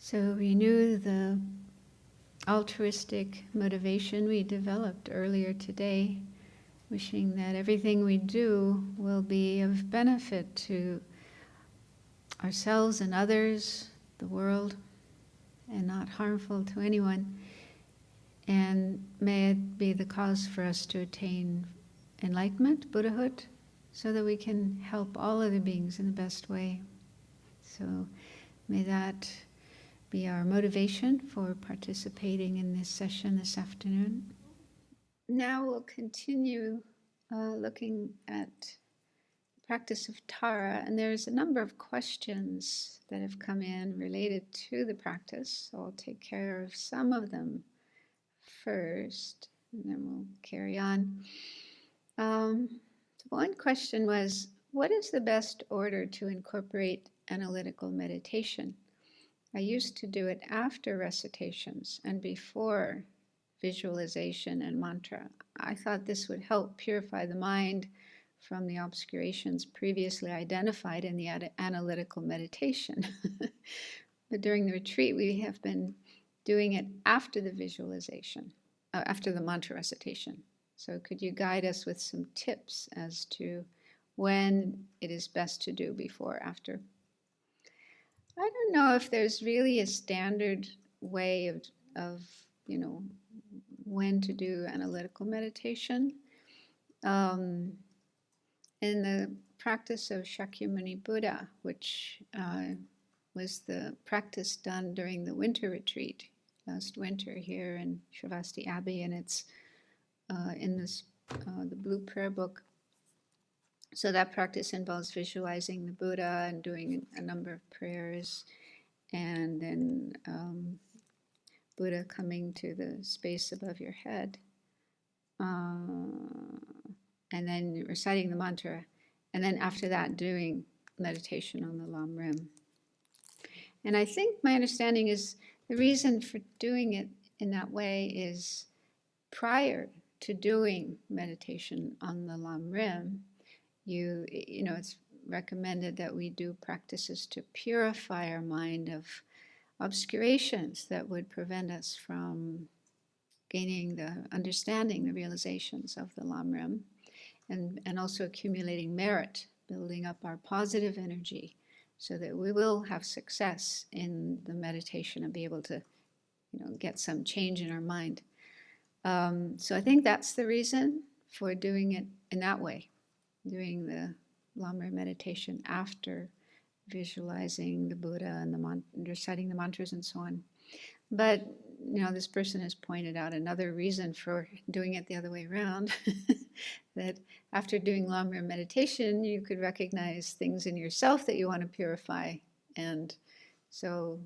So renew the altruistic motivation we developed earlier today, wishing that everything we do will be of benefit to ourselves and others, the world, and not harmful to anyone. And may it be the cause for us to attain enlightenment, Buddhahood, so that we can help all other beings in the best way. So may that be our motivation for participating in this session this afternoon. Now we'll continue looking at the practice of Tara, and there's a number of questions that have come in related to the practice, so I'll take care of some of them first, and then we'll carry on. One question was, what is the best order to incorporate analytical meditation? I used to do it after recitations and before visualization and mantra. I thought this would help purify the mind from the obscurations previously identified in the analytical meditation. But during the retreat, we have been doing it after the visualization, after the mantra recitation. So could you guide us with some tips as to when it is best to do before or after? I don't know if there's really a standard way of when to do analytical meditation. In the practice of Shakyamuni Buddha, which was the practice done during the winter retreat last winter here in Sravasti Abbey, and it's in this the Blue Prayer Book. So that practice involves visualizing the Buddha and doing a number of prayers, and then Buddha coming to the space above your head, and then reciting the mantra, and then after that doing meditation on the Lam Rim. And I think my understanding is the reason for doing it in that way is prior to doing meditation on the Lam Rim, it's recommended that we do practices to purify our mind of obscurations that would prevent us from gaining the understanding, the realizations of the Lam Rim, and also accumulating merit, building up our positive energy so that we will have success in the meditation and be able to get some change in our mind. So I think that's the reason for doing it in that way, doing the Lam Rim meditation after visualizing the Buddha and reciting the mantras and so on. But this person has pointed out another reason for doing it the other way around, that after doing Lam Rim meditation, you could recognize things in yourself that you want to purify, and so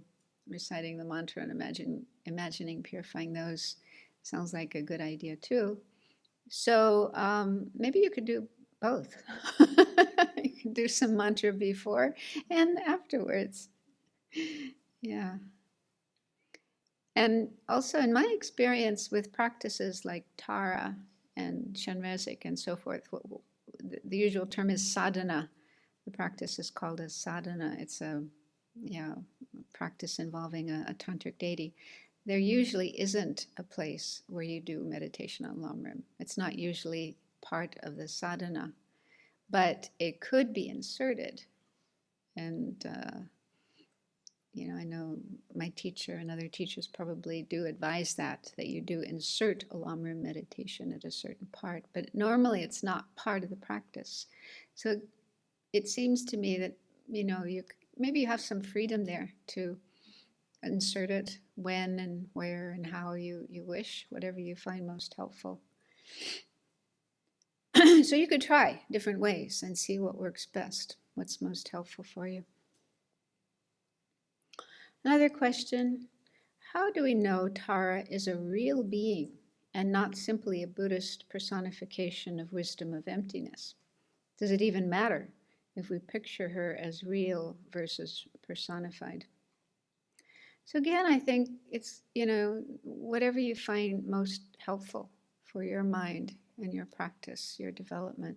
reciting the mantra and imagining purifying those sounds like a good idea too. So maybe you could do both. You can do some mantra before and afterwards. Yeah. And also in my experience with practices like Tara and Shanrezig and so forth, the usual term is sadhana. The practice is called a sadhana. It's a practice involving a tantric deity. There usually isn't a place where you do meditation on Lam Rim. It's not usually part of the sadhana, but it could be inserted. And I know my teacher and other teachers probably do advise that you do insert a Lam Rim meditation at a certain part, but normally it's not part of the practice. So it seems to me that maybe you have some freedom there to insert it when and where and how you wish, whatever you find most helpful. So you could try different ways and see what works best, what's most helpful for you. Another question, how do we know Tara is a real being and not simply a Buddhist personification of wisdom of emptiness? Does it even matter if we picture her as real versus personified? So again, I think it's, whatever you find most helpful for your mind and your practice, your development.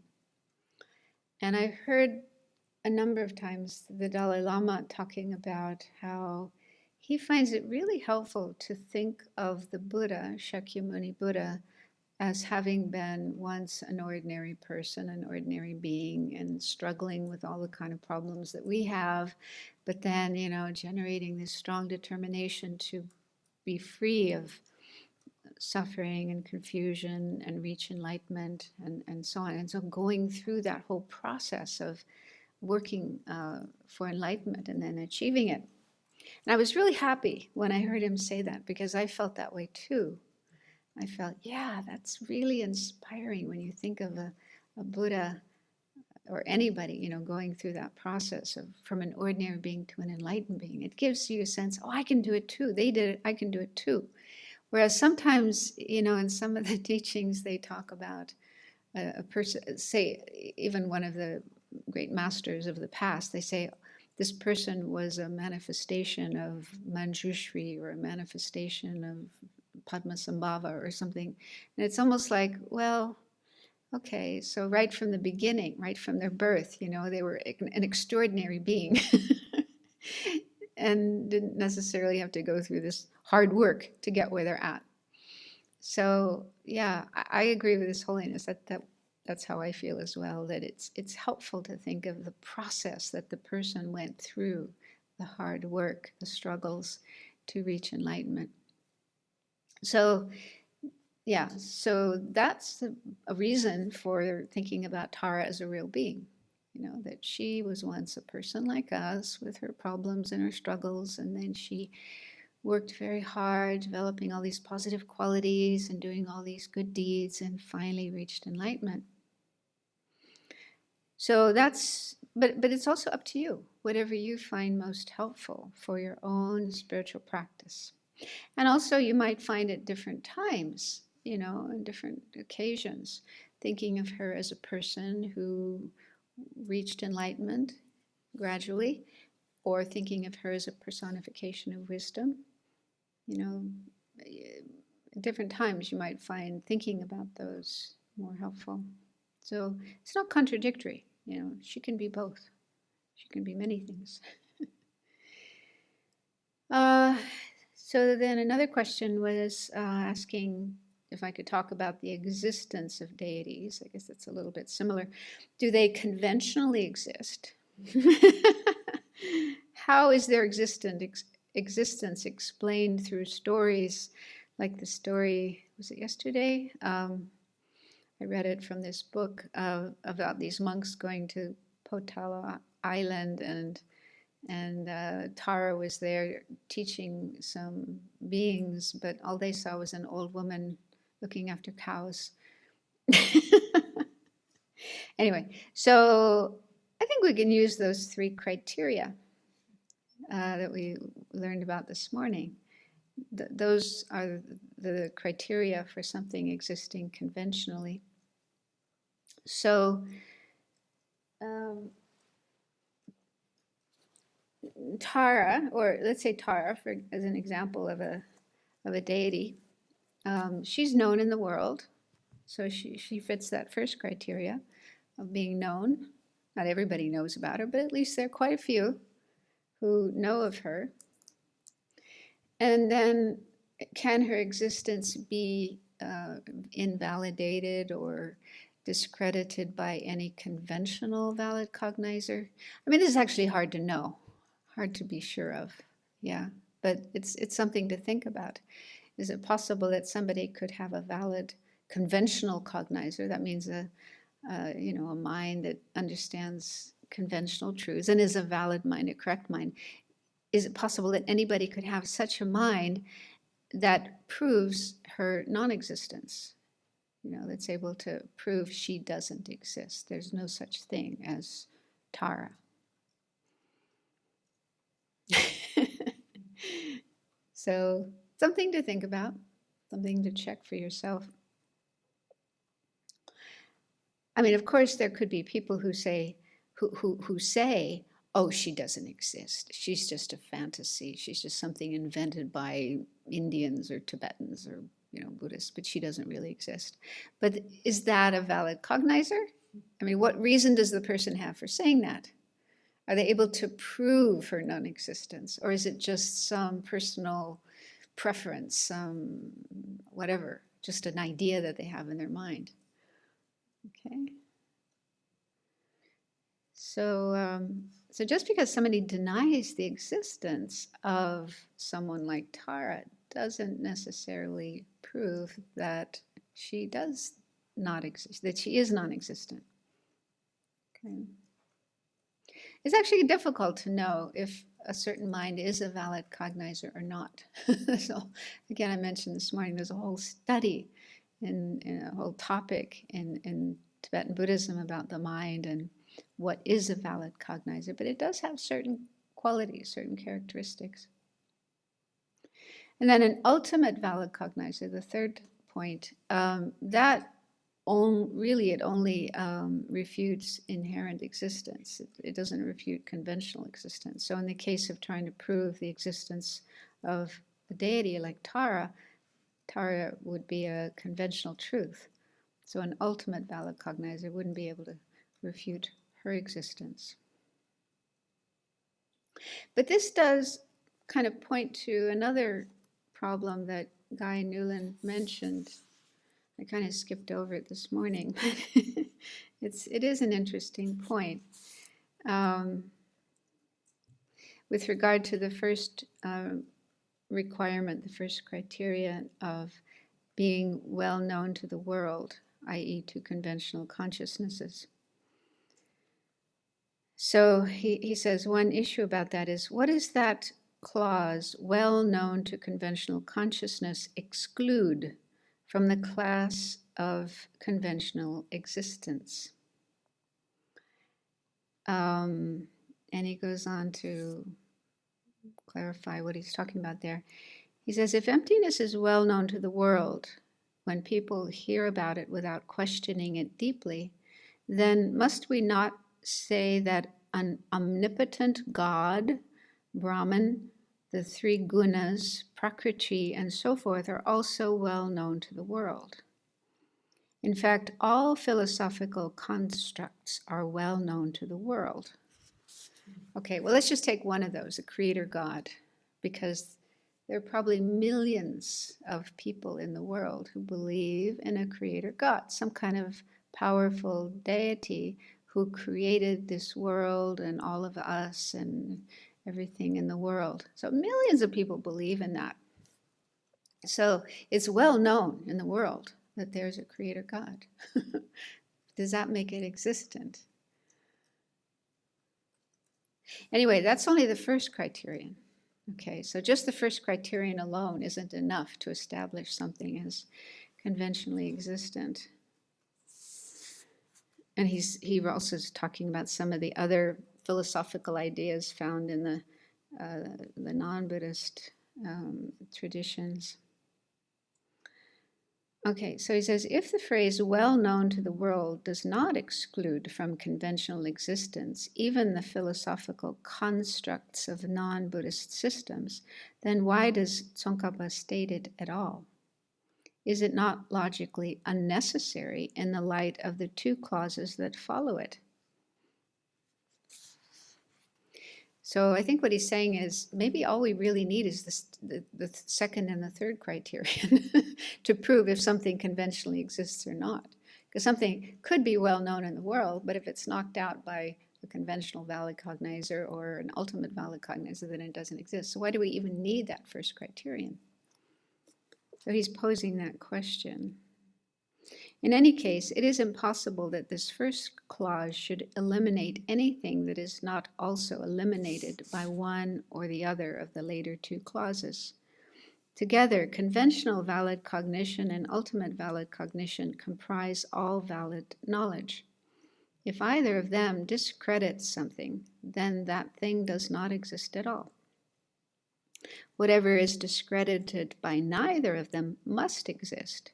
And I've heard a number of times the Dalai Lama talking about how he finds it really helpful to think of the Buddha, Shakyamuni Buddha, as having been once an ordinary person, an ordinary being, and struggling with all the kind of problems that we have, but then, generating this strong determination to be free of suffering and confusion and reach enlightenment and so on. And so going through that whole process of working for enlightenment and then achieving it. And I was really happy when I heard him say that, because I felt that way too. I felt, yeah, that's really inspiring when you think of a Buddha or anybody, going through that process of from an ordinary being to an enlightened being. It gives you a sense, oh, I can do it too. They did it, I can do it too. Whereas sometimes, in some of the teachings, they talk about a person, say, even one of the great masters of the past, they say, this person was a manifestation of Manjushri or a manifestation of Padmasambhava or something. And it's almost like, well, okay, so right from the beginning, right from their birth, they were an extraordinary being and didn't necessarily have to go through this hard work to get where they're at. So yeah, I agree with His Holiness. That's how I feel as well, that it's helpful to think of the process that the person went through, the hard work, the struggles to reach enlightenment. So yeah, so that's a reason for thinking about Tara as a real being, that she was once a person like us with her problems and her struggles, and then she worked very hard, developing all these positive qualities and doing all these good deeds, and finally reached enlightenment. So but it's also up to you, whatever you find most helpful for your own spiritual practice. And also you might find at different times, on different occasions, thinking of her as a person who reached enlightenment gradually, or thinking of her as a personification of wisdom. At different times you might find thinking about those more helpful. So it's not contradictory, she can be both. She can be many things. So then another question was asking if I could talk about the existence of deities. I guess that's a little bit similar. Do they conventionally exist? How is their existence explained through stories like the story, was it yesterday? I read it from this book about these monks going to Potala Island, and Tara was there teaching some beings, but all they saw was an old woman looking after cows. Anyway, so I think we can use those three criteria that we learned about this morning. Those are the criteria for something existing conventionally. So Tara, or let's say Tara as an example of a deity, she's known in the world. So she fits that first criteria of being known. Not everybody knows about her, but at least there are quite a few who know of her. And then can her existence be invalidated or discredited by any conventional valid cognizer? I mean, this is actually hard to know, hard to be sure of, yeah, but it's something to think about. Is it possible that somebody could have a valid conventional cognizer? That means a mind that understands conventional truths and is a valid mind, a correct mind. Is it possible that anybody could have such a mind that proves her non-existence? That's able to prove she doesn't exist. There's no such thing as Tara. So something to think about, something to check for yourself. I mean, of course, there could be people who say, oh, she doesn't exist. She's just a fantasy. She's just something invented by Indians or Tibetans or Buddhists, but she doesn't really exist. But is that a valid cognizer? I mean, what reason does the person have for saying that? Are they able to prove her non-existence? Or is it just some personal preference, some whatever, just an idea that they have in their mind? Okay. So, so just because somebody denies the existence of someone like Tara doesn't necessarily prove that she does not exist, that she is non-existent. Okay. It's actually difficult to know if a certain mind is a valid cognizer or not. So again, I mentioned this morning, there's a whole study in a whole topic in Tibetan Buddhism about the mind and what is a valid cognizer, but it does have certain qualities, certain characteristics. And then an ultimate valid cognizer, the third point, that it only refutes inherent existence. It doesn't refute conventional existence. So in the case of trying to prove the existence of a deity like Tara, Tara would be a conventional truth. So an ultimate valid cognizer wouldn't be able to refute her existence. But this does kind of point to another problem that Guy Newland mentioned. I kind of skipped over it this morning, but it is an interesting point. With regard to the first requirement, the first criterion of being well known to the world, i.e. to conventional consciousnesses. So he says one issue about that is, what is that clause, well known to conventional consciousness, exclude from the class of conventional existence? And he goes on to clarify what he's talking about there. He says, if emptiness is well known to the world, when people hear about it without questioning it deeply, then must we not say that an omnipotent God, Brahman, the three gunas, Prakriti, and so forth are also well known to the world? In fact, all philosophical constructs are well known to the world. Okay, well, let's just take one of those, a creator God, because there are probably millions of people in the world who believe in a creator God, some kind of powerful deity who created this world and all of us and everything in the world. So millions of people believe in that. So it's well known in the world that there's a creator God. Does that make it existent? Anyway, that's only the first criterion. Okay, so just the first criterion alone isn't enough to establish something as conventionally existent. And he also is talking about some of the other philosophical ideas found in the non-Buddhist traditions. Okay, so he says, if the phrase well known to the world does not exclude from conventional existence even the philosophical constructs of non-Buddhist systems, then why does Tsongkhapa state it at all? Is it not logically unnecessary in the light of the two clauses that follow it? So I think what he's saying is maybe all we really need is the second and the third criterion to prove if something conventionally exists or not. Because something could be well known in the world, but if it's knocked out by a conventional valid cognizer or an ultimate valid cognizer, then it doesn't exist. So why do we even need that first criterion? So he's posing that question. In any case, it is impossible that this first clause should eliminate anything that is not also eliminated by one or the other of the later two clauses. Together, conventional valid cognition and ultimate valid cognition comprise all valid knowledge. If either of them discredits something, then that thing does not exist at all. Whatever is discredited by neither of them must exist,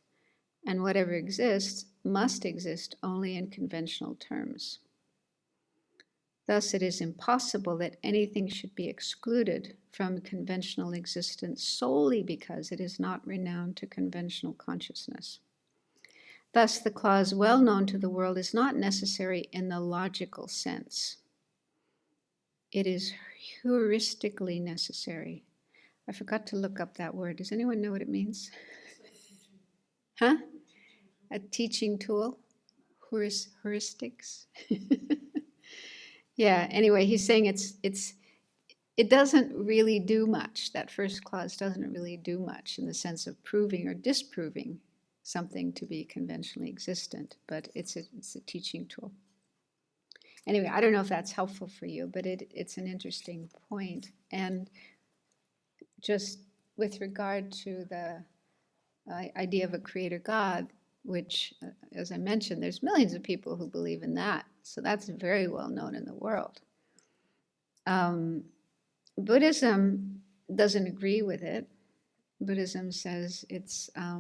and whatever exists must exist only in conventional terms. Thus, it is impossible that anything should be excluded from conventional existence solely because it is not renowned to conventional consciousness. Thus, the clause well known to the world is not necessary in the logical sense. it is heuristically necessary. I forgot to look up that word. Does anyone know what it means? Huh? A teaching tool? Heuristics? Yeah, anyway, he's saying it doesn't really do much. That first clause doesn't really do much in the sense of proving or disproving something to be conventionally existent, but it's a teaching tool. Anyway, I don't know if that's helpful for you, but it's an interesting point. And just with regard to the idea of a creator God, which, as I mentioned, there's millions of people who believe in that. So that's very well known in the world. Buddhism doesn't agree with it. Buddhism says it's, a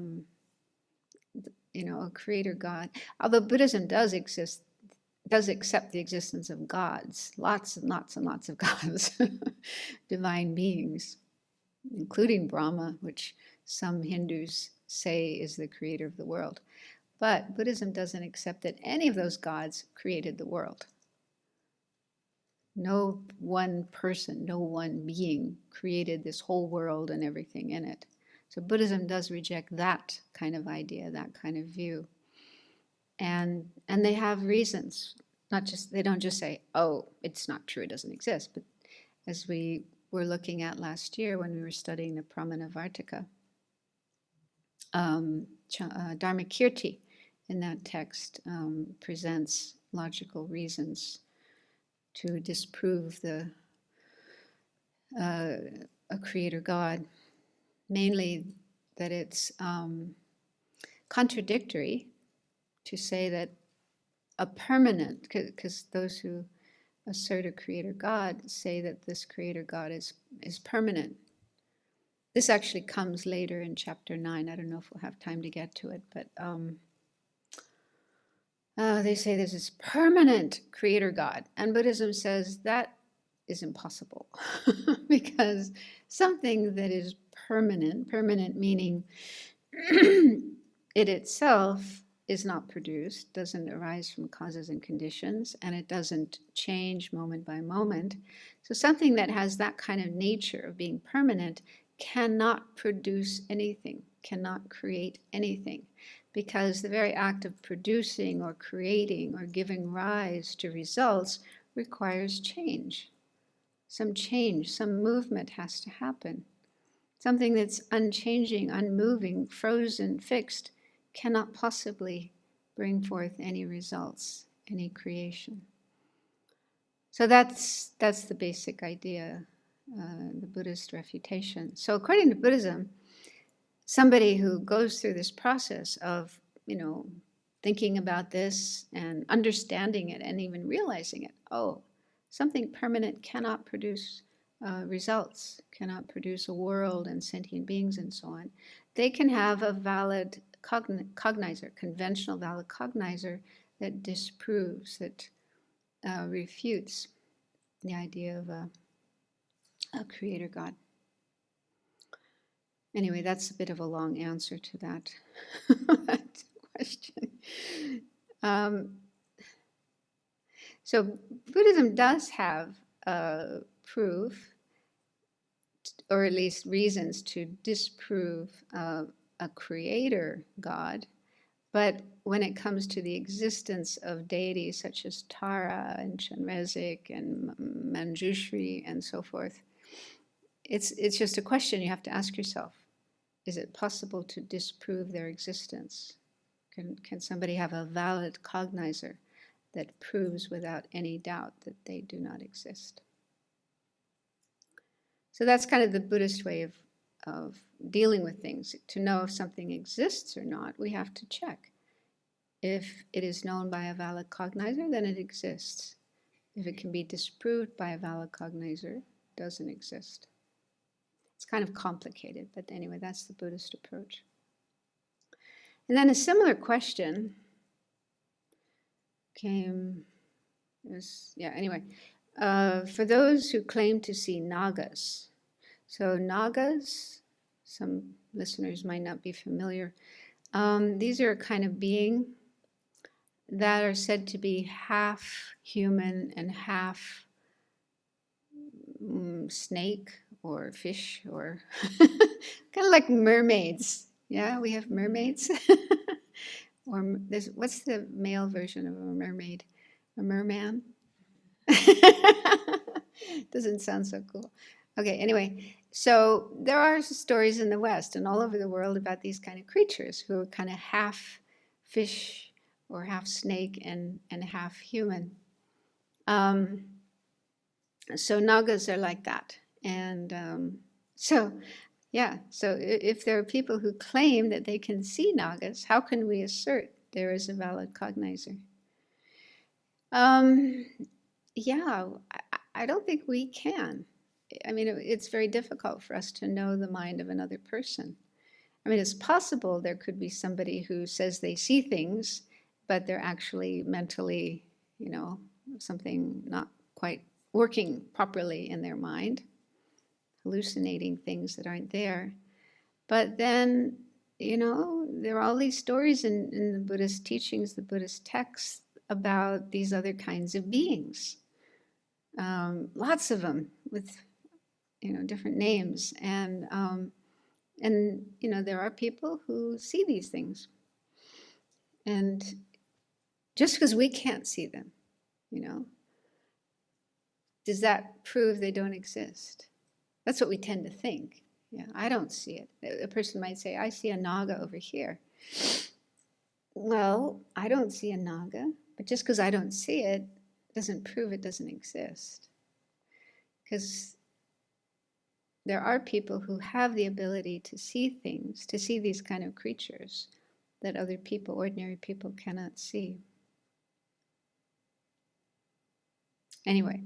creator God. Although Buddhism does accept the existence of gods, lots and lots and lots of gods, divine beings, including Brahma, which some Hindus say is the creator of the world. But Buddhism doesn't accept that any of those gods created the world. No one person, no one being created this whole world and everything in it. So Buddhism does reject that kind of idea, that kind of view. And they have reasons. They don't just say, oh, it's not true, it doesn't exist. But as we were looking at last year when we were studying the Pramanavartika, Dharmakirti in that text presents logical reasons to disprove a creator God, mainly that it's contradictory to say that a permanent, because those who assert a creator God say that this creator God is permanent. This actually comes later in chapter 9. I don't know if we'll have time to get to it, but they say there's this permanent creator God. And Buddhism says that is impossible because something that is permanent meaning it itself is not produced, doesn't arise from causes and conditions, and it doesn't change moment by moment. So something that has that kind of nature of being permanent cannot produce anything, cannot create anything, because the very act of producing or creating or giving rise to results requires change. Some movement has to happen. Something that's unchanging, unmoving, frozen, fixed, cannot possibly bring forth any results, any creation. So that's the basic idea, the Buddhist refutation. So according to Buddhism, somebody who goes through this process of, thinking about this and understanding it and even realizing it, oh, something permanent cannot produce results, cannot produce a world and sentient beings and so on. They can have a valid cognizer, conventional valid cognizer that disproves, that refutes the idea of a creator God. Anyway, that's a bit of a long answer to that, that question. So Buddhism does have proof, or at least reasons to disprove a creator God. But when it comes to the existence of deities such as Tara and Chenrezig and Manjushri and so forth, it's just a question you have to ask yourself. Is it possible to disprove their existence? Can somebody have a valid cognizer that proves without any doubt that they do not exist? So that's kind of the Buddhist way of dealing with things. To know if something exists or not, we have to check. If it is known by a valid cognizer, then it exists. If it can be disproved by a valid cognizer, it doesn't exist. It's kind of complicated, but anyway, that's the Buddhist approach. And then a similar question came, for those who claim to see Nagas. So Nagas, some listeners might not be familiar. These are a kind of being that are said to be half human and half snake or fish or kind of like mermaids. Yeah, we have mermaids. Or there's, what's the male version of a mermaid? A merman? Doesn't sound so cool. Okay, anyway, so there are stories in the West and all over the world about these kind of creatures who are kind of half fish or half snake and half human. So Nagas are like that. And so if there are people who claim that they can see Nagas, how can we assert there is a valid cognizer? I don't think we can. I mean, it's very difficult for us to know the mind of another person. I mean, it's possible there could be somebody who says they see things, but they're actually mentally, something not quite working properly in their mind, hallucinating things that aren't there. But then, there are all these stories in the Buddhist teachings, the Buddhist texts, about these other kinds of beings. Lots of them with, different names. And there are people who see these things. And just because we can't see them, does that prove they don't exist? That's what we tend to think. Yeah, I don't see it. A person might say, I see a Naga over here. Well, I don't see a Naga, but just because I don't see it doesn't prove it doesn't exist. Because there are people who have the ability to see things, to see these kind of creatures that other people, ordinary people, cannot see. Anyway,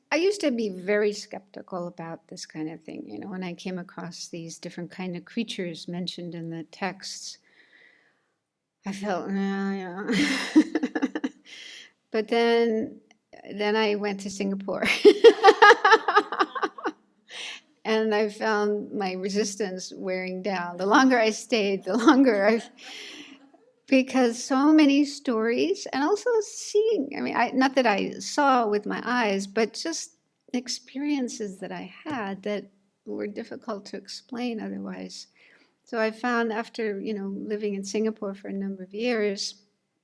I used to be very skeptical about this kind of thing, when I came across these different kind of creatures mentioned in the texts. I felt, yeah. But then I went to Singapore. And I found my resistance wearing down. The longer I stayed, the longer because so many stories, and also seeing, not that I saw with my eyes, but just experiences that I had that were difficult to explain otherwise. So I found after, living in Singapore for a number of years,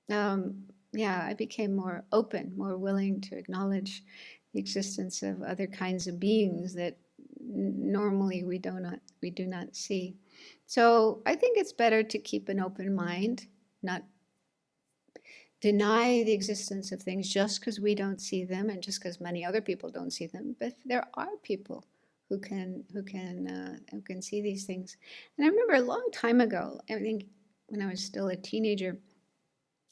I became more open, more willing to acknowledge the existence of other kinds of beings that normally we do not see. So I think it's better to keep an open mind, not deny the existence of things just because we don't see them and just because many other people don't see them. But there are people who can see these things. And I remember a long time ago, I think when I was still a teenager,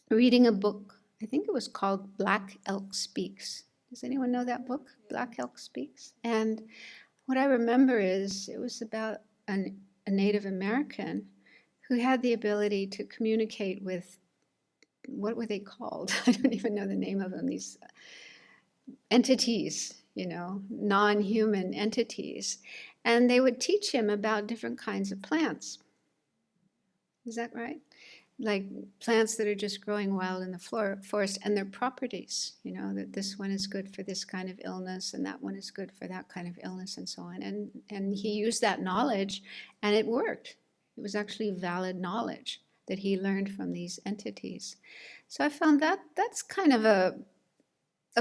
reading a book. I think it was called Black Elk Speaks. Does anyone know that book, Black Elk Speaks? And what I remember is it was about a Native American who had the ability to communicate with, what were they called? I don't even know the name of them, these entities, non-human entities. And they would teach him about different kinds of plants. Is that right? Like plants that are just growing wild in the forest and their properties, that this one is good for this kind of illness and that one is good for that kind of illness and so on. And he used that knowledge and it worked. It was actually valid knowledge that he learned from these entities. So I found that's kind of a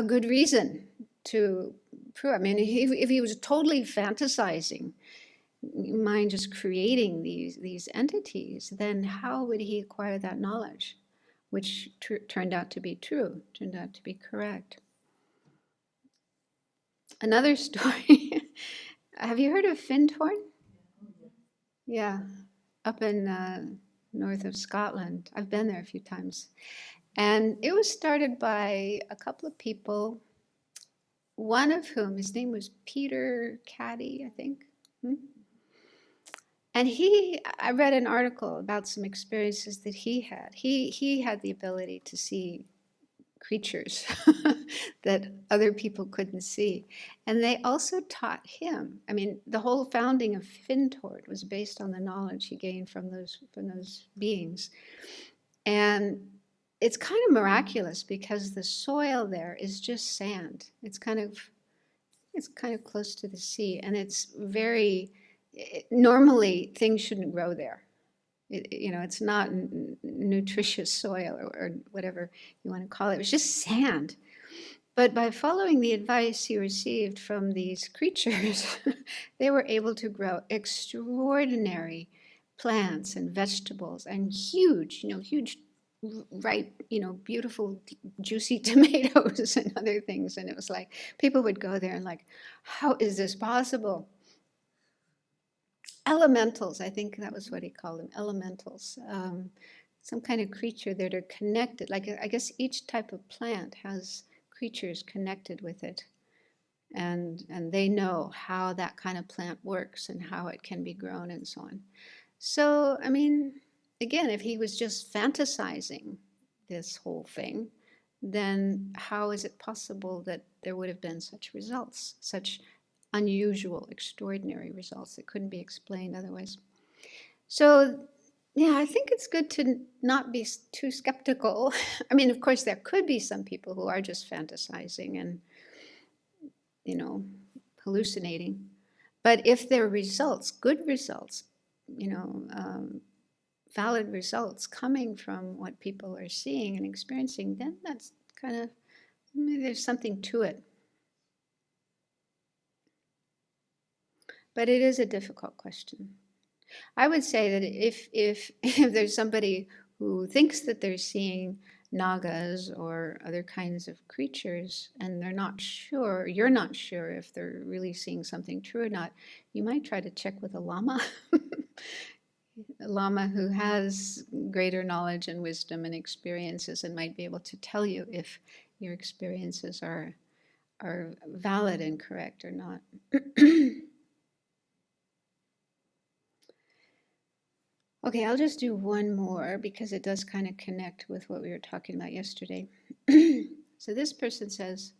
good reason to prove. If he was totally fantasizing, mind just creating these entities, then how would he acquire that knowledge, which turned out to be true, turned out to be correct. Another story. Have you heard of Findhorn? Yeah, up in north of Scotland. I've been there a few times. And it was started by a couple of people, one of whom, his name was Peter Caddy, I think. And I read an article about some experiences that he had. He had the ability to see creatures that other people couldn't see. And they also taught him. The whole founding of Findhorn was based on the knowledge he gained from those beings. And it's kind of miraculous because the soil there is just sand. It's kind of It's kind of close to the sea, and it's very, normally things shouldn't grow there. It's not nutritious soil or whatever you want to call it. It was just sand. But by following the advice he received from these creatures, they were able to grow extraordinary plants and vegetables and huge, ripe, beautiful, juicy tomatoes and other things. And it was like, people would go there and like, how is this possible? Elementals, I think that was what he called them, elementals. Some kind of creature that are connected. Like, I guess each type of plant has creatures connected with it. And they know how that kind of plant works and how it can be grown and so on. So, I mean, again, if he was just fantasizing this whole thing, then how is it possible that there would have been such results, such unusual, extraordinary results that couldn't be explained otherwise? So, yeah, I think it's good to not be too skeptical. I mean, of course, there could be some people who are just fantasizing and, hallucinating. But if there are results, good results, valid results coming from what people are seeing and experiencing, then that's kind of, maybe there's something to it. But it is a difficult question. I would say that if there's somebody who thinks that they're seeing Nagas or other kinds of creatures and they're not sure, you're not sure if they're really seeing something true or not, you might try to check with a lama. A lama who has greater knowledge and wisdom and experiences and might be able to tell you if your experiences are valid and correct or not. Okay, I'll just do one more because it does kind of connect with what we were talking about yesterday. So this person says,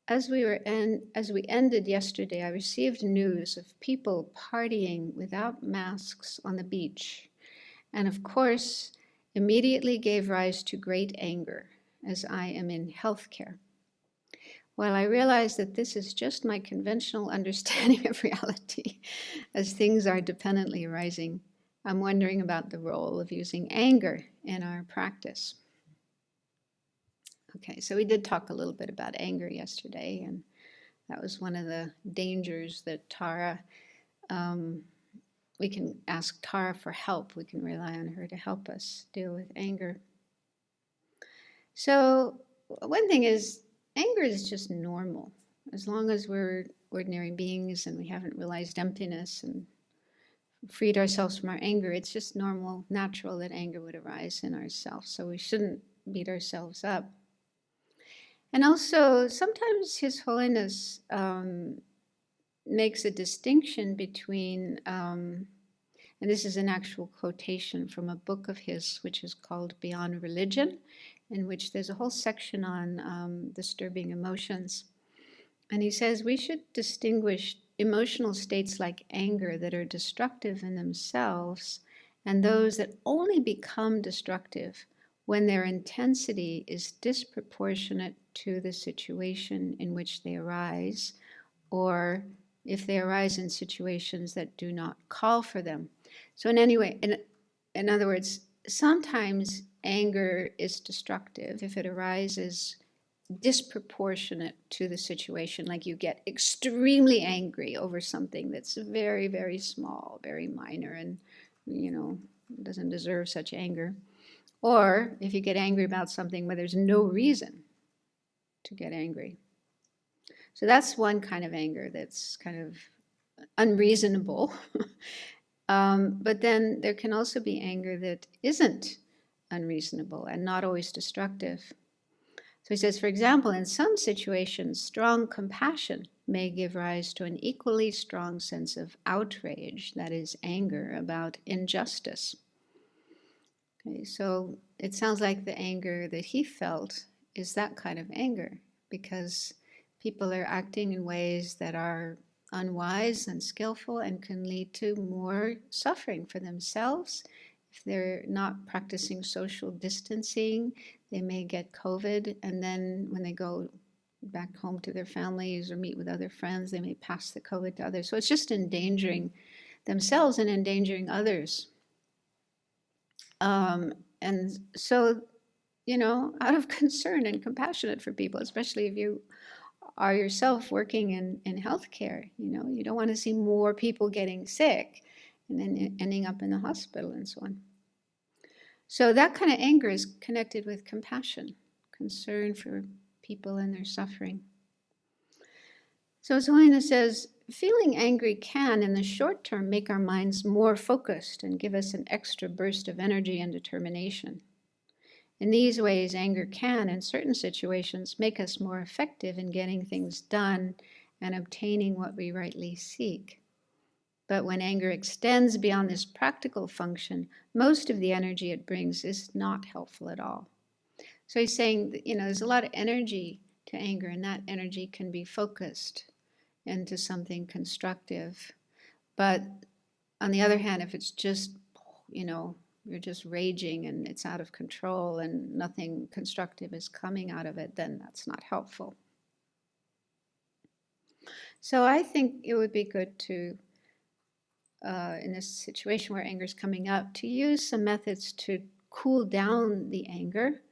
as we ended yesterday, I received news of people partying without masks on the beach, and of course, immediately gave rise to great anger, as I am in healthcare. While I realize that this is just my conventional understanding of reality, as things are dependently arising, I'm wondering about the role of using anger in our practice. Okay, so we did talk a little bit about anger yesterday, and that was one of the dangers that Tara, we can ask Tara for help. We can rely on her to help us deal with anger. So one thing is, anger is just normal. As long as we're ordinary beings and we haven't realized emptiness and freed ourselves from our anger, it's just normal, natural that anger would arise in ourselves. So we shouldn't beat ourselves up. And also, sometimes His Holiness makes a distinction between, and this is an actual quotation from a book of his, which is called Beyond Religion, in which there's a whole section on disturbing emotions. And he says we should distinguish emotional states like anger that are destructive in themselves and those that only become destructive when their intensity is disproportionate to the situation in which they arise, or if they arise in situations that do not call for them. So in other words, sometimes anger is destructive if it arises disproportionate to the situation, like you get extremely angry over something that's very, very small, very minor, and doesn't deserve such anger. Or if you get angry about something where there's no reason to get angry. So that's one kind of anger that's kind of unreasonable. But then there can also be anger that isn't unreasonable and not always destructive. So he says, for example, in some situations, strong compassion may give rise to an equally strong sense of outrage, that is, anger about injustice. Okay, so it sounds like the anger that he felt is that kind of anger, because people are acting in ways that are unwise, unskillful, and can lead to more suffering for themselves. If they're not practicing social distancing, they may get COVID, and then when they go back home to their families or meet with other friends. They may pass the COVID to others. So it's just endangering themselves and endangering others. And so, out of concern and compassionate for people, especially if you are yourself working in healthcare, you don't want to see more people getting sick and then ending up in the hospital and so on. So that kind of anger is connected with compassion, concern for people and their suffering. So His Holiness says, feeling angry can, in the short term, make our minds more focused and give us an extra burst of energy and determination. In these ways, anger can, in certain situations, make us more effective in getting things done and obtaining what we rightly seek. But when anger extends beyond this practical function, most of the energy it brings is not helpful at all. So he's saying that, there's a lot of energy to anger, and that energy can be focused into something constructive. But on the other hand, if it's just, you're just raging and it's out of control and nothing constructive is coming out of it, then that's not helpful. So I think it would be good to, in this situation where anger is coming up, to use some methods to cool down the anger.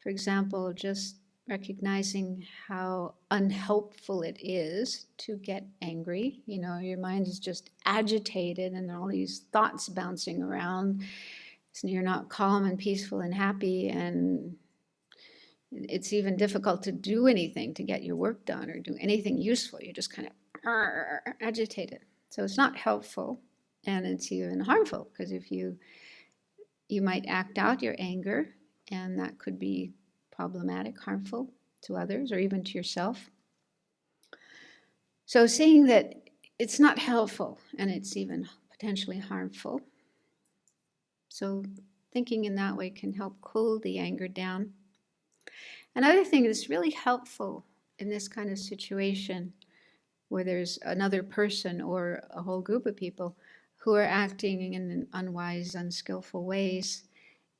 For example, just recognizing how unhelpful it is to get angry. Your mind is just agitated and there are all these thoughts bouncing around. So you're not calm and peaceful and happy, and it's even difficult to do anything, to get your work done or do anything useful. You're just kind of agitated. So it's not helpful, and it's even harmful, because if you might act out your anger, and that could be problematic, harmful to others, or even to yourself. So seeing that it's not helpful and it's even potentially harmful. So thinking in that way can help cool the anger down. Another thing that's really helpful in this kind of situation where there's another person or a whole group of people who are acting in unwise, unskillful ways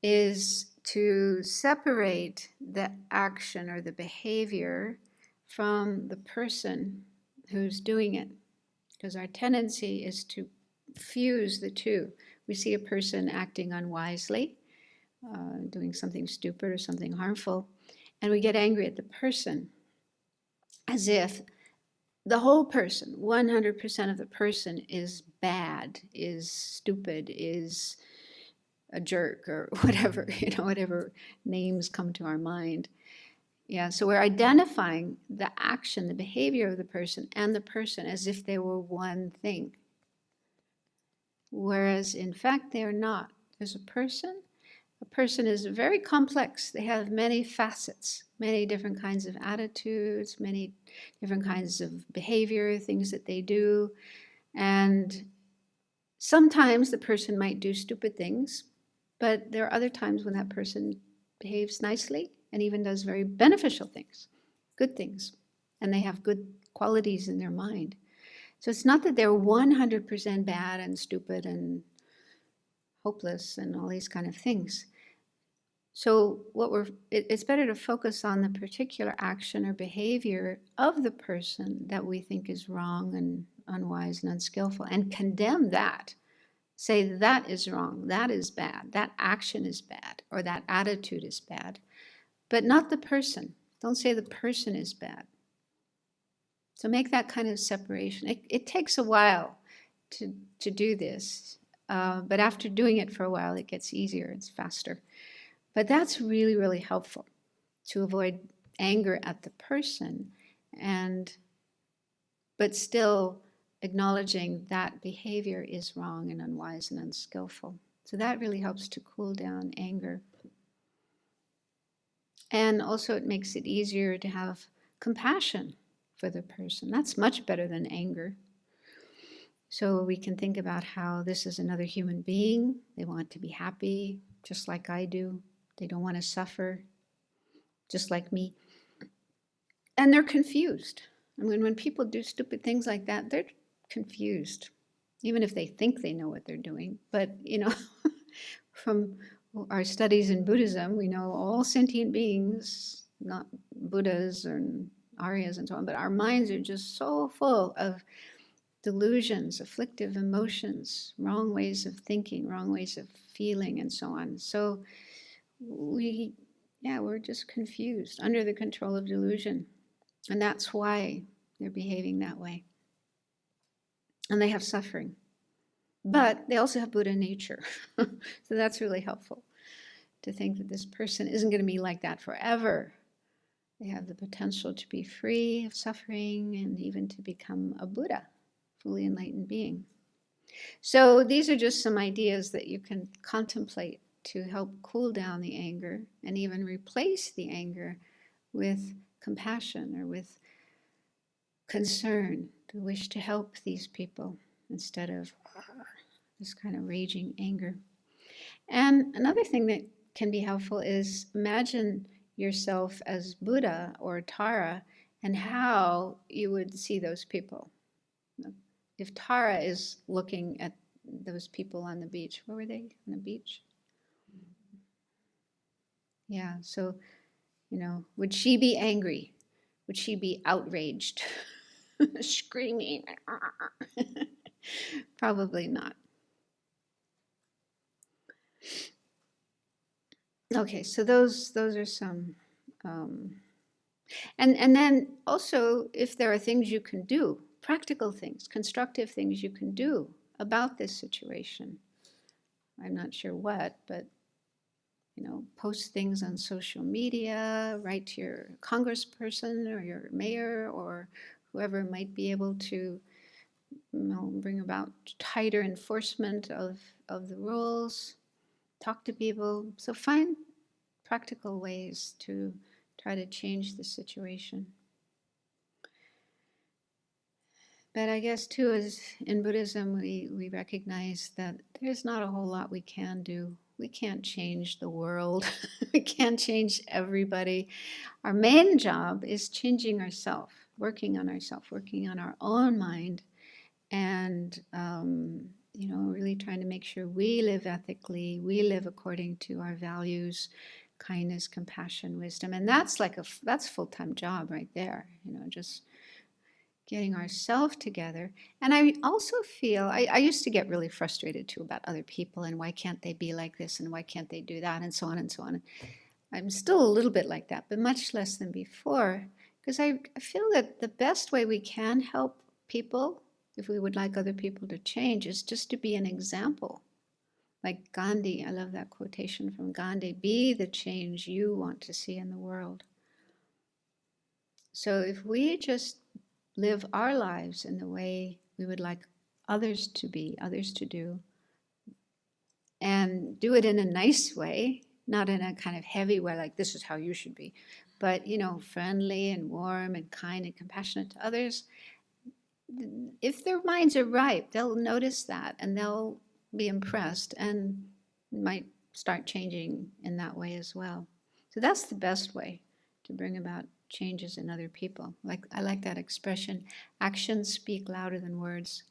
is to separate the action or the behavior from the person who's doing it. Because our tendency is to fuse the two. We see a person acting unwisely, doing something stupid or something harmful, and we get angry at the person, as if the whole person, 100% of the person, is bad, is stupid, is a jerk, or whatever, whatever names come to our mind. Yeah, so we're identifying the action, the behavior of the person and the person as if they were one thing. Whereas in fact they are not. There's a person. A person is very complex. They have many facets, many different kinds of attitudes, many different kinds of behavior, things that they do. And sometimes the person might do stupid things, but there are other times when that person behaves nicely and even does very beneficial things, good things, and they have good qualities in their mind. So it's not that they're 100% bad and stupid and hopeless and all these kind of things. So it's better to focus on the particular action or behavior of the person that we think is wrong and unwise and unskillful, and condemn that. Say that is wrong, that is bad, that action is bad, or that attitude is bad, but not the person. Don't say the person is bad. So make that kind of separation. It takes a while to do this, but after doing it for a while, it gets easier, it's faster. But that's really, really helpful to avoid anger at the person, but still acknowledging that behavior is wrong and unwise and unskillful. So that really helps to cool down anger. And also it makes it easier to have compassion for the person. That's much better than anger. So we can think about how this is another human being. They want to be happy, just like I do. They don't want to suffer, just like me. And they're confused. I mean, when people do stupid things like that, they're confused, even if they think they know what they're doing. But, from our studies in Buddhism, we know all sentient beings, not Buddhas or arias and so on, but our minds are just so full of delusions, afflictive emotions, wrong ways of thinking, wrong ways of feeling, and so on. So we're just confused, under the control of delusion. And that's why they're behaving that way. And they have suffering. But they also have Buddha nature. So that's really helpful to think that this person isn't going to be like that forever. They have the potential to be free of suffering and even to become a Buddha, fully enlightened being. So these are just some ideas that you can contemplate to help cool down the anger and even replace the anger with compassion or with concern, the wish to help these people instead of this kind of raging anger. And another thing that can be helpful is imagine yourself as Buddha or Tara and how you would see those people. If Tara is looking at those people on the beach, where were they? On the beach? Yeah, so, would she be angry? Would she be outraged? Screaming? Probably not. Okay, so those are some, and then also if there are things you can do, practical things, constructive things you can do about this situation. I'm not sure what, but post things on social media, write to your congressperson or your mayor or whoever might be able to bring about tighter enforcement of the rules, talk to people. So find practical ways to try to change the situation. But I guess too, as in Buddhism, we recognize that there's not a whole lot we can do. We can't change the world. We can't change everybody. Our main job is changing ourselves, working on ourselves, working on our own mind, and really trying to make sure we live ethically, we live according to our values, kindness, compassion, wisdom, and that's that's a full-time job right there. Just getting ourselves together. And I also feel, I used to get really frustrated too about other people and why can't they be like this and why can't they do that and so on and so on. I'm still a little bit like that, but much less than before, because I feel that the best way we can help people, if we would like other people to change, is just to be an example. Like Gandhi, I love that quotation from Gandhi, be the change you want to see in the world. So if we just live our lives in the way we would like others to be, others to do, and do it in a nice way, not in a kind of heavy way, like this is how you should be, but friendly and warm and kind and compassionate to others. If their minds are ripe, they'll notice that and they'll be impressed and might start changing in that way as well. So that's the best way to bring about changes in other people. I like that expression, actions speak louder than words.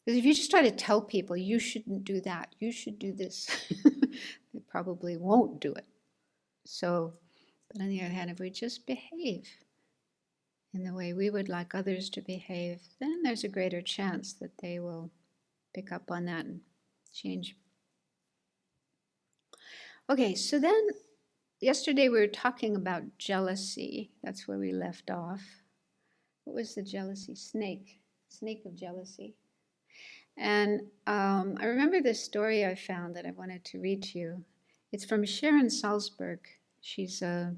Because if you just try to tell people, you shouldn't do that, you should do this, they probably won't do it. So, but on the other hand, if we just behave in the way we would like others to behave, then there's a greater chance that they will pick up on that and change. Okay, so then yesterday we were talking about jealousy. That's where we left off. What was the jealousy? Snake of jealousy. And I remember this story I found that I wanted to read to you. It's from Sharon Salzberg. She's a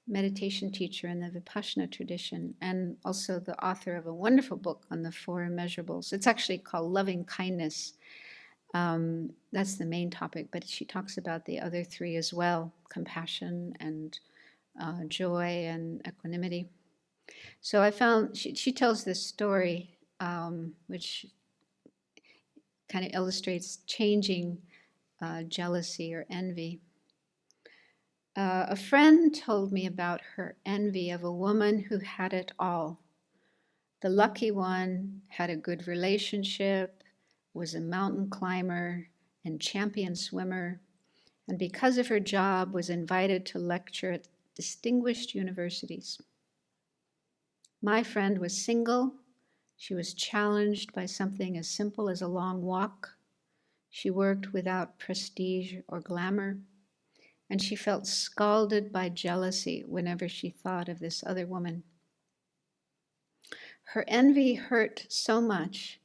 meditation teacher in the Vipassana tradition and also the author of a wonderful book on the four immeasurables. It's actually called Loving Kindness. That's the main topic, but she talks about the other three as well, compassion and joy and equanimity. So I found, she tells this story, which kind of illustrates changing jealousy or envy. A friend told me about her envy of a woman who had it all. The lucky one had a good relationship, was a mountain climber and champion swimmer, and because of her job was invited to lecture at distinguished universities. My friend was single. She was challenged by something as simple as a long walk. She worked without prestige or glamour, and she felt scalded by jealousy whenever she thought of this other woman. Her envy hurt so much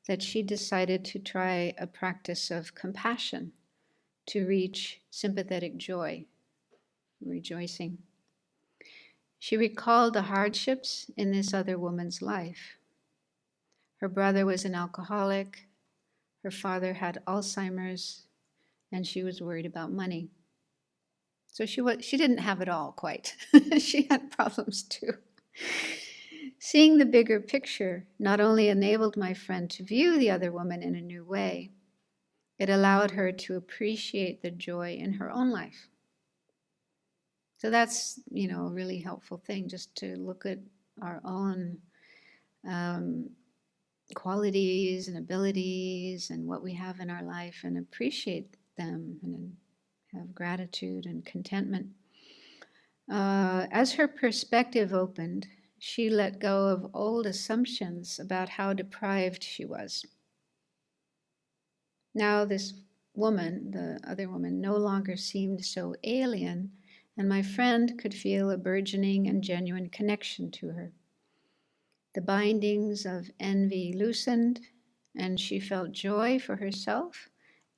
that she decided to try a practice of compassion to reach sympathetic joy, rejoicing. She recalled the hardships in this other woman's life. Her brother was an alcoholic, her father had Alzheimer's, and she was worried about money. So she didn't have it all quite. She had problems too. Seeing the bigger picture not only enabled my friend to view the other woman in a new way, it allowed her to appreciate the joy in her own life. So that's, a really helpful thing, just to look at our own qualities and abilities and what we have in our life and appreciate them and have gratitude and contentment. As her perspective opened, she let go of old assumptions about how deprived she was. Now this woman, the other woman, no longer seemed so alien, and my friend could feel a burgeoning and genuine connection to her. The bindings of envy loosened, and she felt joy for herself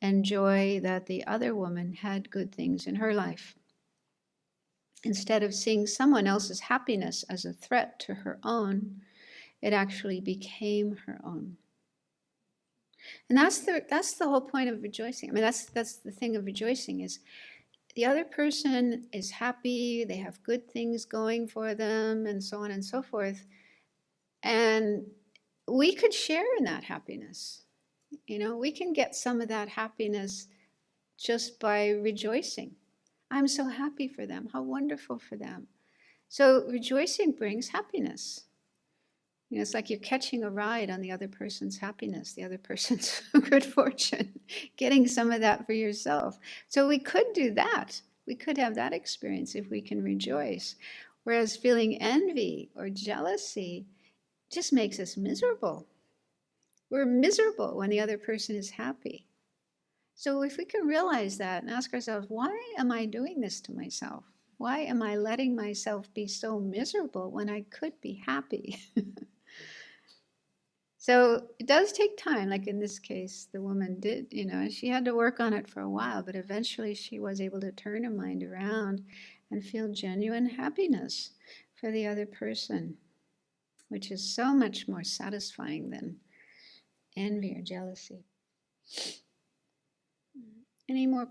and joy that the other woman had good things in her life. Instead of seeing someone else's happiness as a threat to her own, it actually became her own. And that's the whole point of rejoicing. I mean, that's the thing of rejoicing, is the other person is happy, they have good things going for them, and so on and so forth. And we could share in that happiness. We can get some of that happiness just by rejoicing. I'm so happy for them. How wonderful for them. So rejoicing brings happiness. It's like you're catching a ride on the other person's happiness, the other person's good fortune, getting some of that for yourself. So we could do that. We could have that experience if we can rejoice. Whereas feeling envy or jealousy just makes us miserable. We're miserable when the other person is happy. So if we can realize that and ask ourselves, why am I doing this to myself? Why am I letting myself be so miserable when I could be happy? So it does take time. Like in this case, the woman did, she had to work on it for a while, but eventually she was able to turn her mind around and feel genuine happiness for the other person, which is so much more satisfying than envy or jealousy. Any more?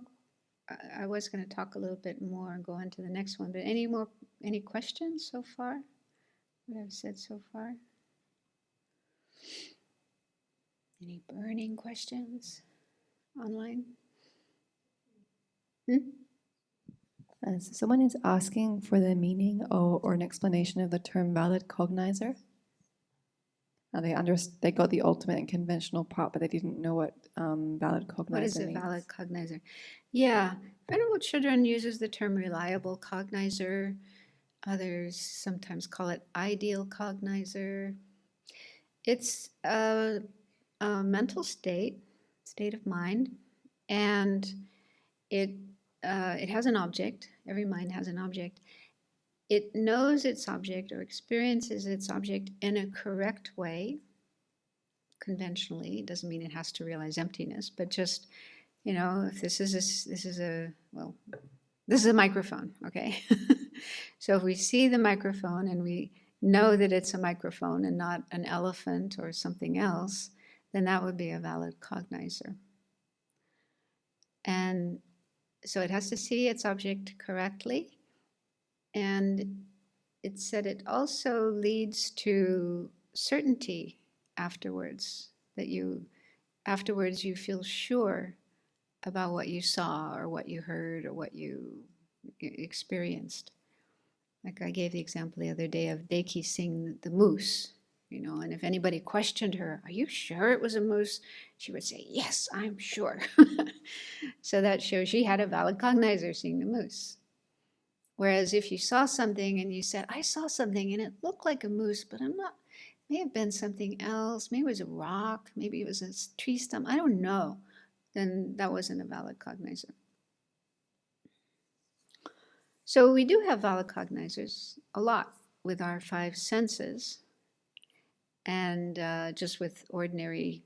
I was going to talk a little bit more and go on to the next one, but any questions so far? What I've said so far? Any burning questions online? So someone is asking for the meaning or an explanation of the term valid cognizer. They got the ultimate and conventional part, but they didn't know what valid cognizer means. What is a valid cognizer? Yeah, Venerable Children uses the term reliable cognizer. Others sometimes call it ideal cognizer. It's a mental state of mind, and it has an object. Every mind has an object. It knows its object or experiences its object in a correct way. Conventionally, it doesn't mean it has to realize emptiness, but just, if this is a microphone, okay? So if we see the microphone and we know that it's a microphone and not an elephant or something else, then that would be a valid cognizer. And so it has to see its object correctly. And it said it also leads to certainty afterwards, that afterwards you feel sure about what you saw or what you heard or what you experienced. Like I gave the example the other day of Deki seeing the moose, and if anybody questioned her, are you sure it was a moose? She would say, yes, I'm sure. So that shows she had a valid cognizer seeing the moose. Whereas if you saw something and you said, I saw something and it looked like a moose, but I'm not, may have been something else. Maybe it was a rock. Maybe it was a tree stump. I don't know. Then that wasn't a valid cognizer. So we do have valid cognizers a lot with our five senses and just with ordinary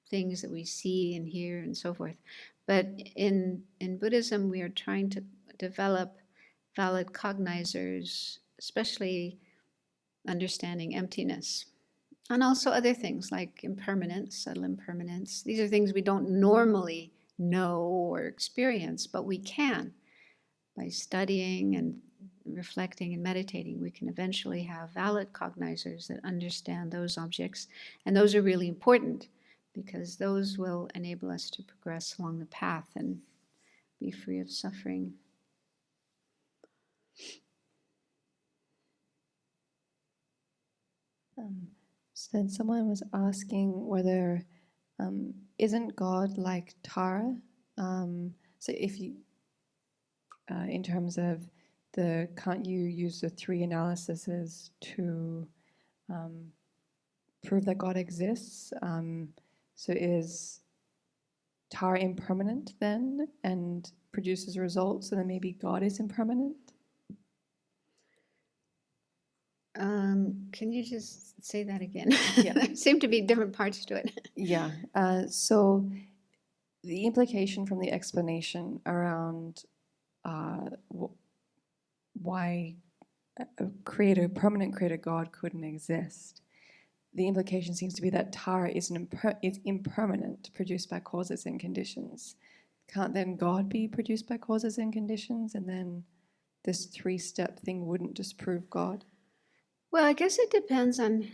things that we see and hear and so forth. But in Buddhism, we are trying to develop valid cognizers, especially understanding emptiness. And also other things like impermanence, subtle impermanence. These are things we don't normally know or experience, but we can. By studying and reflecting and meditating, we can eventually have valid cognizers that understand those objects. And those are really important because those will enable us to progress along the path and be free of suffering. So then someone was asking whether, isn't God like Tara? So if you, in terms of can't you use the three analyses to prove that God exists? So is Tara impermanent then and produces results, and then maybe God is impermanent? Can you just say that again? Yeah. There seem to be different parts to it. Yeah. So the implication from the explanation around why a permanent creator God couldn't exist, the implication seems to be that Tara is impermanent, produced by causes and conditions. Can't then God be produced by causes and conditions, and then this three-step thing wouldn't disprove God? Well, I guess it depends on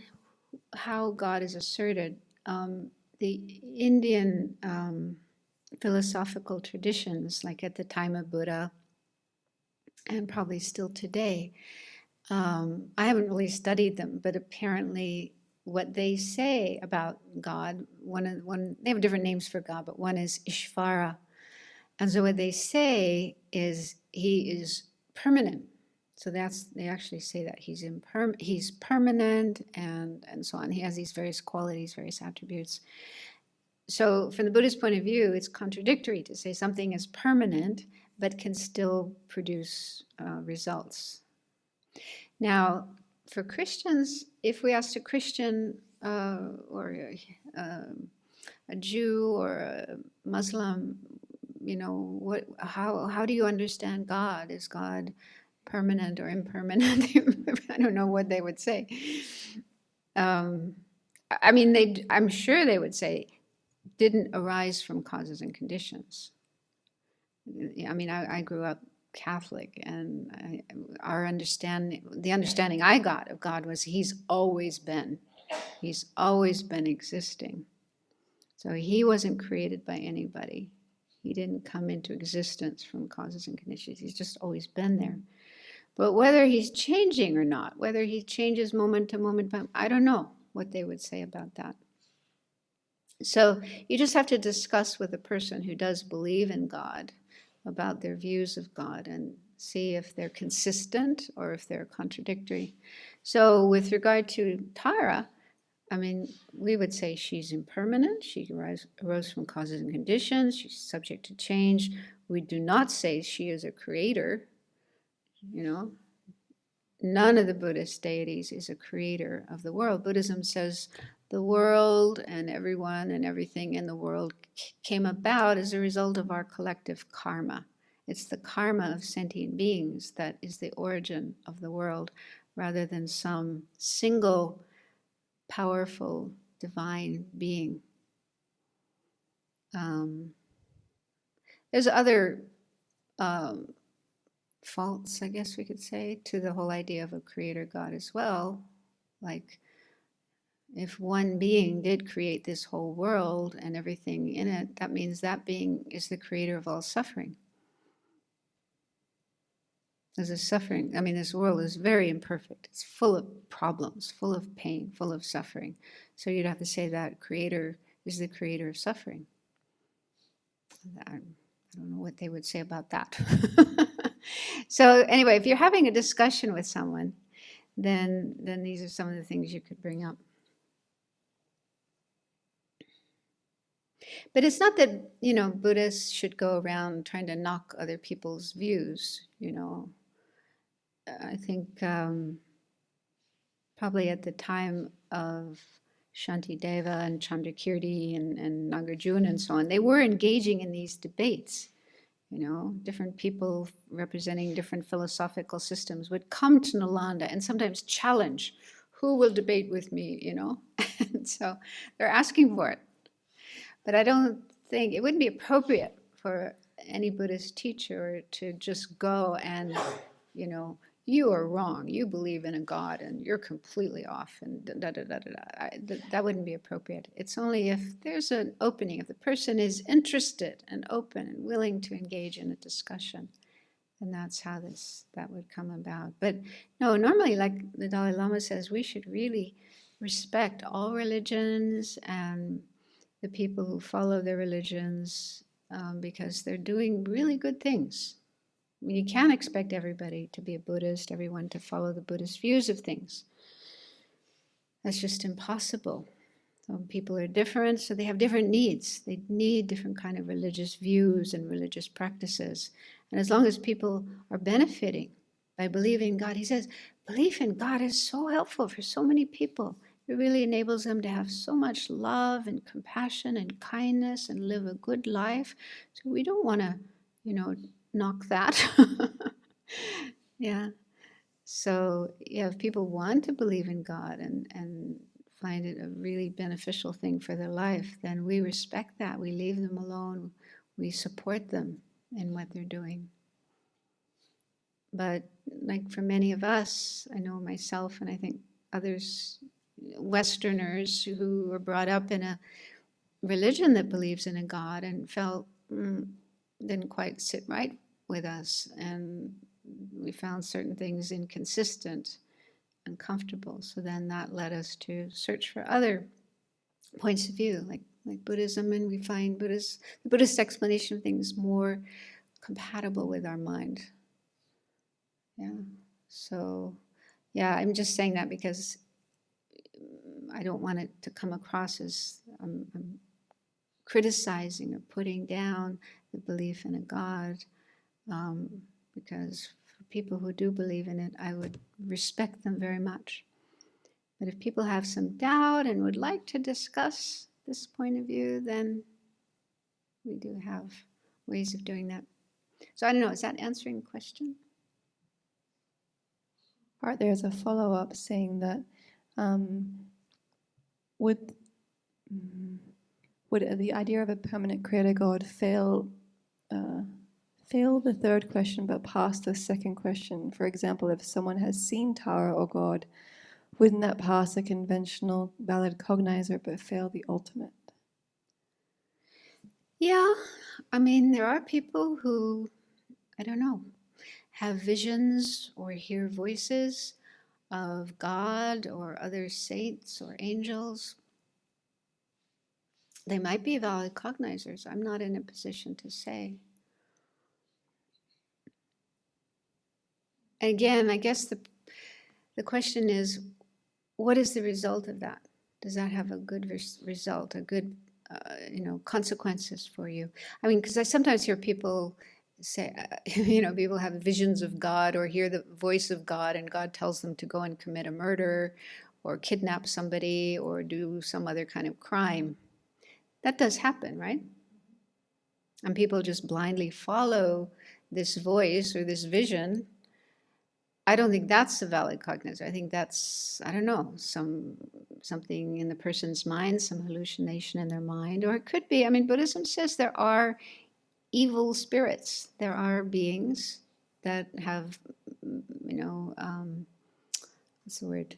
how God is asserted. The Indian philosophical traditions, like at the time of Buddha, and probably still today, I haven't really studied them, but apparently what they say about God, they have different names for God, but one is Ishvara. And so what they say is he is permanent. So they actually say that he's permanent and so on. He has these various qualities, various attributes. So from the Buddhist point of view, it's contradictory to say something is permanent but can still produce results. Now, for Christians, if we asked a Christian or a Jew or a Muslim, how do you understand God? Is God permanent or impermanent? I don't know what they would say. I'm sure they would say didn't arise from causes and conditions. I grew up Catholic, and the understanding I got of God was He's always been existing. So He wasn't created by anybody. He didn't come into existence from causes and conditions. He's just always been there. But whether He's changing or not, whether He changes moment to moment, I don't know what they would say about that. So you just have to discuss with a person who does believe in God about their views of God and see if they're consistent or if they're contradictory. So with regard to Tara, we would say she's impermanent. She arose from causes and conditions. She's subject to change. We do not say she is a creator. None of the Buddhist deities is a creator of the world. Buddhism says the world and everyone and everything in the world came about as a result of our collective karma. It's the karma of sentient beings that is the origin of the world, rather than some single powerful divine being. There's other faults, I guess we could say, to the whole idea of a creator God as well. Like, if one being did create this whole world and everything in it, that means that being is the creator of all suffering. There's a suffering. This world is very imperfect. It's full of problems, full of pain, full of suffering. So you'd have to say that creator is the creator of suffering. I don't know what they would say about that. So anyway, if you're having a discussion with someone, then these are some of the things you could bring up. But it's not that, Buddhists should go around trying to knock other people's views, I think probably at the time of Shantideva and Chandrakirti and Nagarjuna and so on, they were engaging in these debates. Different people representing different philosophical systems would come to Nalanda and sometimes challenge, who will debate with me, And so they're asking for it. But I don't think, it wouldn't be appropriate for any Buddhist teacher to just go and, you are wrong, you believe in a God and you're completely off and that wouldn't be appropriate. It's only if there's an opening, if the person is interested and open and willing to engage in a discussion, then that's how that would come about. But no, normally, like the Dalai Lama says, we should really respect all religions and the people who follow their religions because they're doing really good things. I mean, you can't expect everybody to be a Buddhist, everyone to follow the Buddhist views of things. That's just impossible. People are different, so they have different needs. They need different kind of religious views and religious practices. And as long as people are benefiting by believing in God, he says, belief in God is so helpful for so many people. It really enables them to have so much love and compassion and kindness and live a good life. So we don't want to, knock that. Yeah. So, if people want to believe in God and find it a really beneficial thing for their life, then we respect that. We leave them alone. We support them in what they're doing. But like for many of us, I know myself and I think others, Westerners who were brought up in a religion that believes in a God and felt didn't quite sit right with us, and we found certain things inconsistent, uncomfortable. So then that led us to search for other points of view, like Buddhism, and we find the Buddhist explanation of things more compatible with our mind. Yeah. So, yeah, I'm just saying that because I don't want it to come across as I'm criticizing or putting down the belief in a God, because for people who do believe in it, I would respect them very much. But if people have some doubt and would like to discuss this point of view, then we do have ways of doing that. So I don't know, is that answering the question? Right, there's a follow-up saying that would the idea of a permanent creator God fail the third question but pass the second question? For example, if someone has seen Tara or God, wouldn't that pass a conventional valid cognizer but fail the ultimate? Yeah, I mean, there are people who, I don't know, have visions or hear voices of God or other saints or angels. They might be valid cognizers. I'm not in a position to say. Again, I guess the question is, what is the result of that? Does that have a good result, a good, consequences for you? I mean, because I sometimes hear people say, people have visions of God or hear the voice of God and God tells them to go and commit a murder or kidnap somebody or do some other kind of crime. That does happen, right? And people just blindly follow this voice or this vision. I don't think that's a valid cognizer. I think that's, I don't know, something in the person's mind, some hallucination in their mind, or it could be, I mean, Buddhism says there are evil spirits. There are beings that have, what's the word?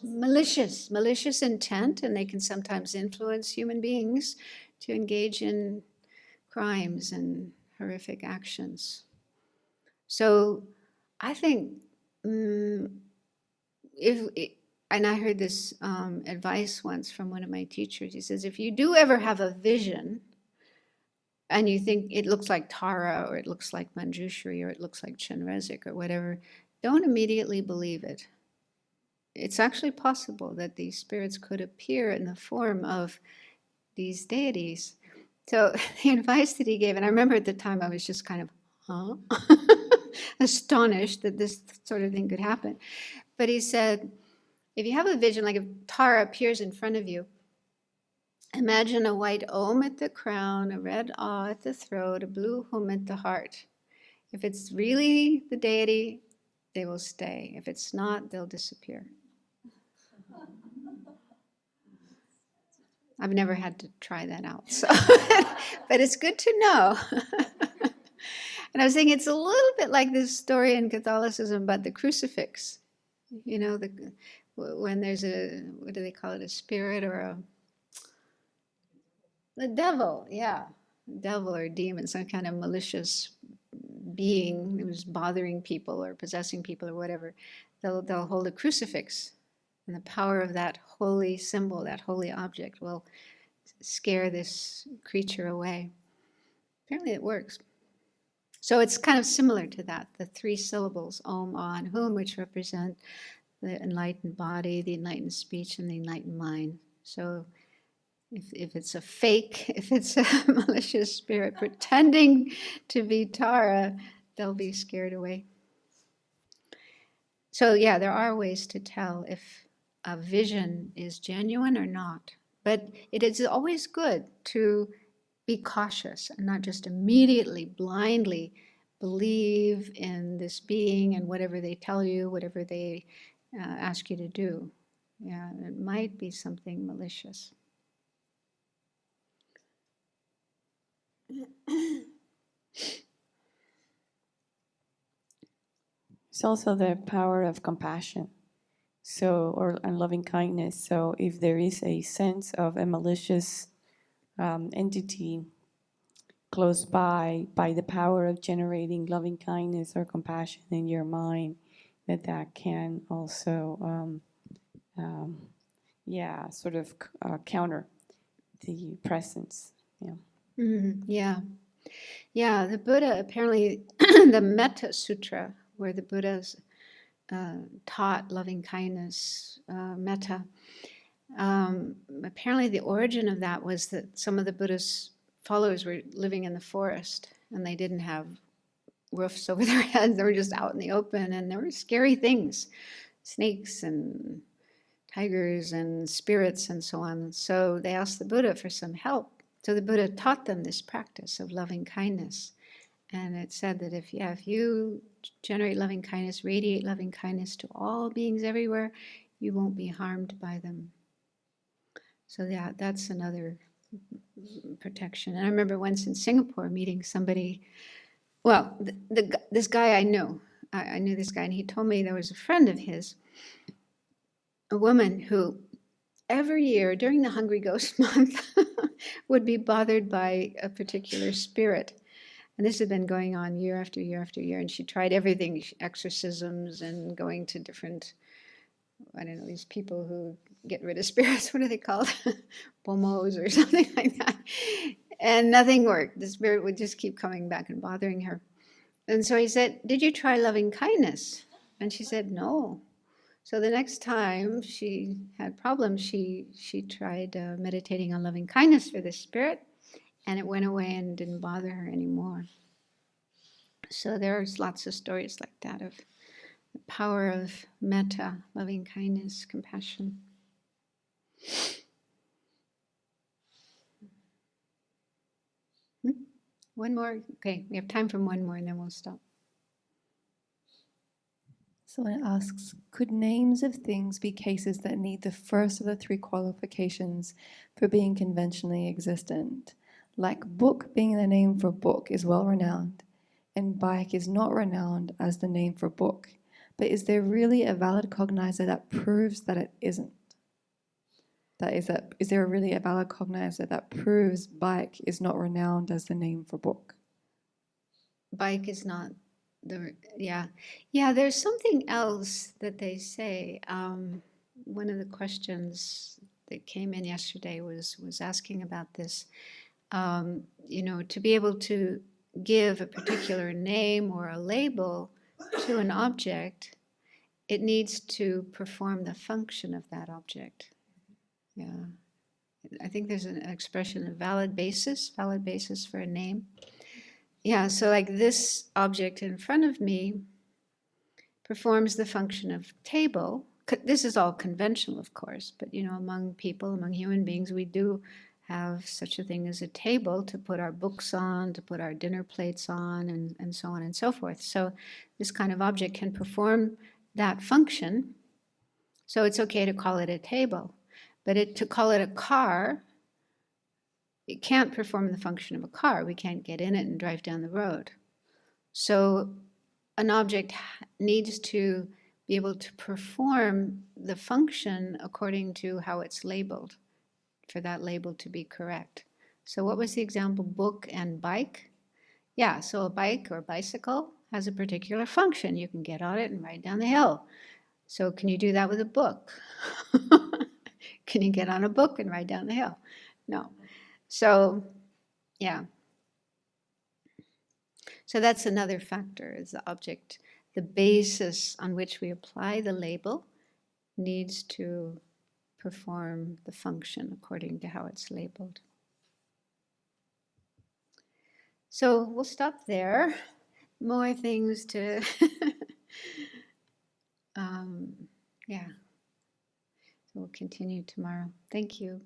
Malicious intent, and they can sometimes influence human beings to engage in crimes and horrific actions. So I think and I heard this advice once from one of my teachers. He says, if you do ever have a vision, and you think it looks like Tara, or it looks like Manjushri, or it looks like Chenrezig, or whatever, don't immediately believe it. It's actually possible that these spirits could appear in the form of these deities. So the advice that he gave, and I remember at the time I was just kind of, huh? Astonished that this sort of thing could happen. But he said, if you have a vision, like if Tara appears in front of you, imagine a white Om at the crown, a red Ah at the throat, a blue Hum at the heart. If it's really the deity, they will stay. If it's not, they'll disappear. I've never had to try that out, so but it's good to know. And I was thinking it's a little bit like this story in Catholicism about the crucifix. You know, when there's a, what do they call it, a spirit or the devil, yeah, devil or demon, some kind of malicious being that was bothering people or possessing people or whatever. They'll hold a crucifix, and the power of that holy symbol, that holy object, will scare this creature away. Apparently it works. So it's kind of similar to that, the three syllables, Om, Ah, and Hum, which represent the enlightened body, the enlightened speech, and the enlightened mind. So if it's a fake, if it's a malicious spirit pretending to be Tara, they'll be scared away. So yeah, there are ways to tell if a vision is genuine or not. But it is always good to be cautious and not just immediately, blindly believe in this being and whatever they tell you, whatever they ask you to do. Yeah, it might be something malicious. It's also the power of compassion, and loving kindness. So if there is a sense of a malicious entity close by the power of generating loving kindness or compassion in your mind, that can also, sort of counter the presence. Yeah. Yeah. Yeah, the Buddha, apparently, the Metta Sutra, where the Buddha's taught loving kindness, metta, apparently the origin of that was that some of the Buddha's followers were living in the forest and they didn't have roofs over their heads. They were just out in the open, and there were scary things, snakes and tigers and spirits and so on. So they asked the Buddha for some help. So the Buddha taught them this practice of loving kindness. And it said that if you generate loving kindness, radiate loving kindness to all beings everywhere, you won't be harmed by them. So yeah, that's another protection. And I remember once in Singapore meeting somebody, well, this guy I knew. I knew this guy, and he told me there was a friend of his, a woman who every year during the Hungry Ghost Month would be bothered by a particular spirit. And this had been going on year after year after year. And she tried everything, exorcisms and going to different, I don't know, these people who get rid of spirits. What are they called? Pomos or something like that. And nothing worked. The spirit would just keep coming back and bothering her. And so he said, did you try loving kindness? And she said, no. So the next time she had problems, she tried meditating on loving kindness for this spirit, and it went away and didn't bother her anymore. So there's lots of stories like that of the power of metta, loving kindness, compassion. One more? Okay, we have time for one more and then we'll stop. Someone asks, could names of things be cases that need the first of the three qualifications for being conventionally existent? Like book being the name for book is well renowned, and bike is not renowned as the name for book. But is there really a valid cognizer that proves that it isn't? Is there really a valid cognizer that proves bike is not renowned as the name for book? Bike is not there's something else that they say. One of the questions that came in yesterday was asking about this. To be able to give a particular name or a label to an object, it needs to perform the function of that object. Yeah. I think there's an expression of valid basis for a name. Yeah, so like this object in front of me performs the function of table. This is all conventional, of course, but among people, among human beings, we do have such a thing as a table to put our books on, to put our dinner plates on, and so on and so forth. So this kind of object can perform that function. So it's okay to call it a table. But to call it a car, it can't perform the function of a car. We can't get in it and drive down the road. So an object needs to be able to perform the function according to how it's labeled, for that label to be correct. So what was the example? Book and bike? Yeah, so a bike or bicycle has a particular function. You can get on it and ride down the hill. So can you do that with a book? Can you get on a book and ride down the hill? No. So, yeah. So that's another factor, is the object. The basis on which we apply the label needs to perform the function according to how it's labeled. So we'll stop there. More things to, yeah. So we'll continue tomorrow. Thank you.